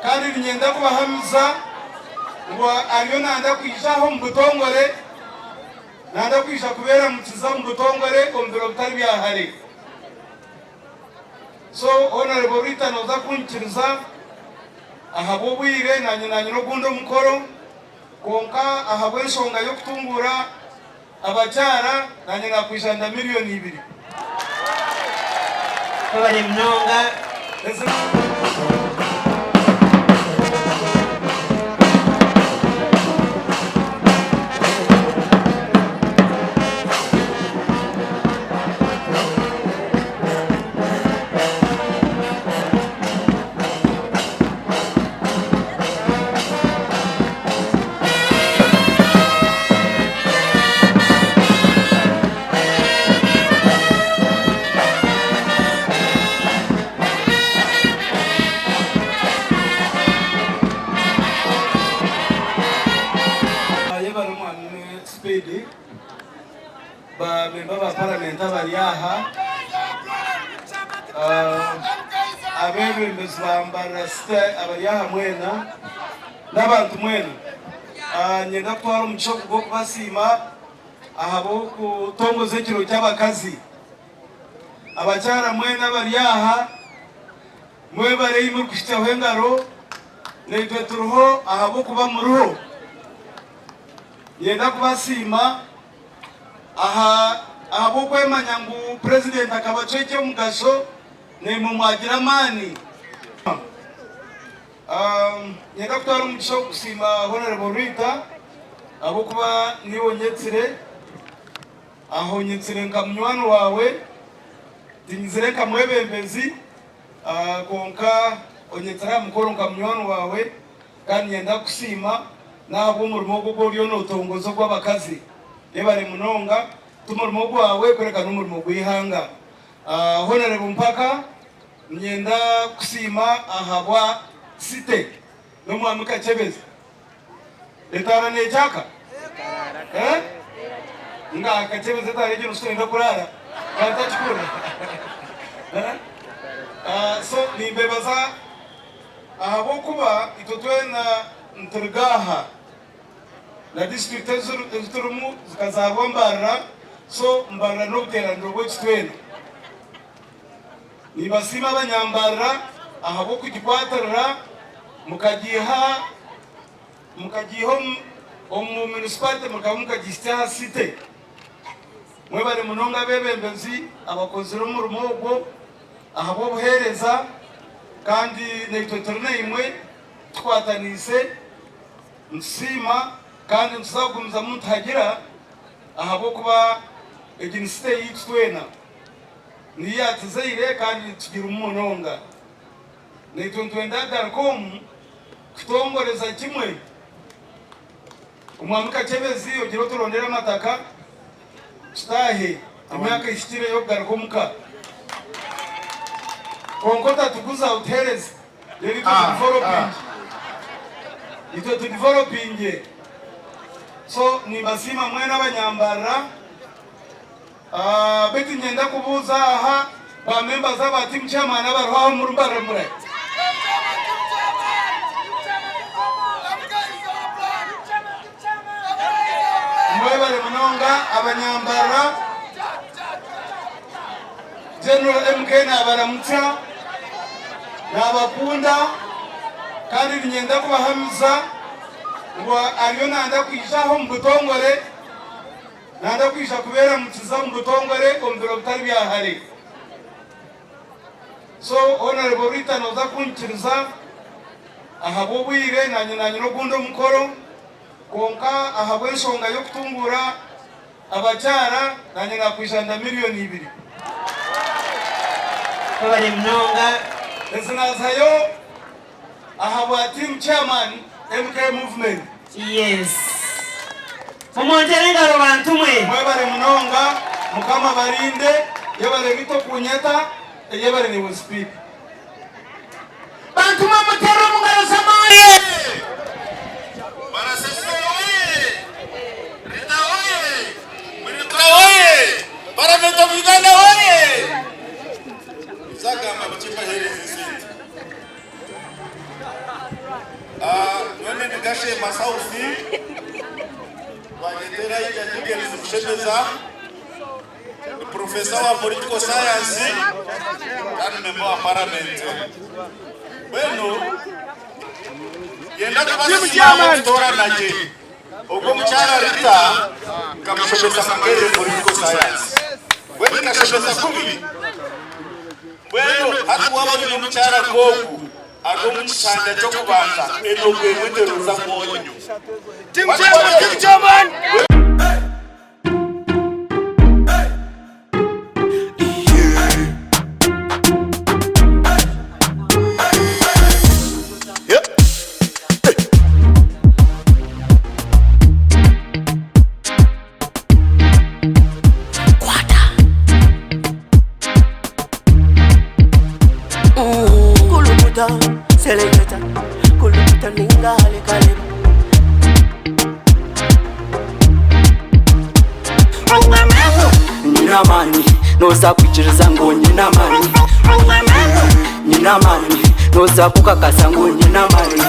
kandi nyenda kubahamiza ngo ariyo nanda kwishaho mu butongore, nanda kwisha kubera mukiza mu butongore ombero butari byahari. So honorable Rita noza kunkiriza ahabo bwire nanyi no gundo mukoro konka ahabo ensonga yo kutungura abakyara nanyi nakwishanda miliyoni 2. Kabale mnonga ba member ba parliament abaliaha abebembezi bambara site abaliaha mwena n'abantu mwena nyenda kutwara umugisha gwo kubasima ahabo kutongoza ekiro cy'abakazi abacyara mwena baliaha mwe barei muri kushita hengaro netwe turuho ahabo kuba muruho nyenda kubasima ahabo kwemanya ngu president akabacweke omugasho nemu mwagira mani. Nyenda kutwara umugisha gusima honorable Rita abo kuba niwo nyetsire aho nyetsire nka munywani wawe dinzire nka mwebembezi konka onyetsira mukoro nka munywani wawe kandi nyenda kusima nabo murimo gwo ryo no tongozo gw'abakazi ebare munonga tumurimo gwawe kureka n'umurimo gwihanga. Honorable mpaka nyenda kusima ahabwa site no mwamika chebeza etara ne chaka nga akachebeza tare jino senda kurara kanta chukura so ni bebaza ahabo kuba itotwena nturgaha la district ezurumu zikazabwa mbarra so mbarra no butera ndobo kitwena ni basima abanyambarra ahabo kugikwatarira mukagiha omu municipality mukagisita site mwe bari munonga bebembezi abakozi rumurimo ubwo ahabo buhereza kandi netwetorne imwe twatanise nsima kandi nsagumza muntu hagira ahabo kuba eginisite yitwena niyatizeire kandi tugira umunonga netwenda darkom kutongoreza kimwe umwamika chebezi ogira turondera amataka stahe imyaka ishitire yo garkomka konkota tuguza utereze yeri to developing so ni basima mwena abanyambara beti nyenda kubuza aha ba members aba team chairman abarwaho mu rumbara mure mwebale munonga abanyambara General MK na baramutsa nabakunda kandi nyenda kubahamiza ngo ariyo nanda kwishaho mu butongore nanda kwisha kubera mukiza mu butongore ombero butari byahari. So honorable Rita noza kunkiriza ahabo bwire nanyi no gundo mukoro konka ahabo ensonga yo kutungura abakyara nanyi nakwishanda miliyoni 2. kabale mnonga ezinazayo ahabo team chairman MK movement. Yes. Mumonjere ngaro bantu mwe. Mwebale munonga mukama barinde yebale bito kunyeta yebale ni speed. Bantu mamutero mungaro samaye. Para sisi oye. Rita oye. Rita oye. Para vento Uganda oye. Saka mabuchimba heri sisi. None nigashe masausi wagetera ijajigeni zikushemeza profesa wa political science kandi member wa parliament beno yenda kubasima kutora naje ubwo mucyara Rita kamushemeza kangere political science wewe kashemeza kubi beno hatu wabonye no mucyara koku ago mucyanda cyo kubanza enogwe muteruza mwonyo Team Chairman Selecta, kuluta ninga kale. Nina mani, noza kuchiriza ngo nina mani. Nina mani, noza kukakasa ngo nina mani.